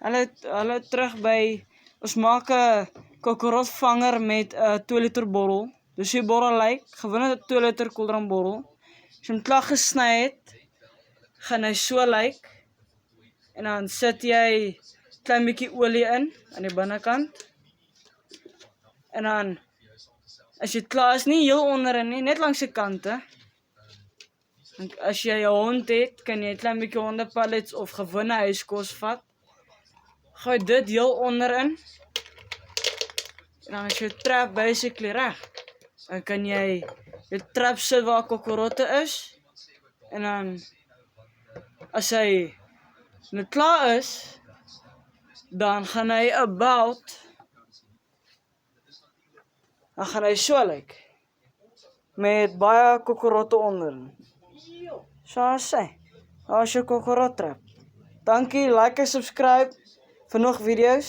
Hallo terug by, ons maak 'n kokorotvanger met 'n 2 liter bottel. Dus die bottel lyk, gewone 2 liter koeldrank bottel. As jy hom klaar gesny het, gaan hy so lyk. En dan sit jy klein bietjie olie in aan die binnekant. En dan as jy klaar is, nie heel onderin nie, net langs die kante. En as jy 'n hond het, kan jy 'n klein bietjie hondepellets of gewone huiskos vat. Gooi dit heel onderin. En dan is jou trap basically reg. Dan kan jy jou trap sit waar kokorotte is. En dan as hy nou klaar is, dan gaan hy so lyk. Met baie kokorotte onderin. So sê, daar is jou kokorot trap. Dankie, like en subscribe vir nog video's.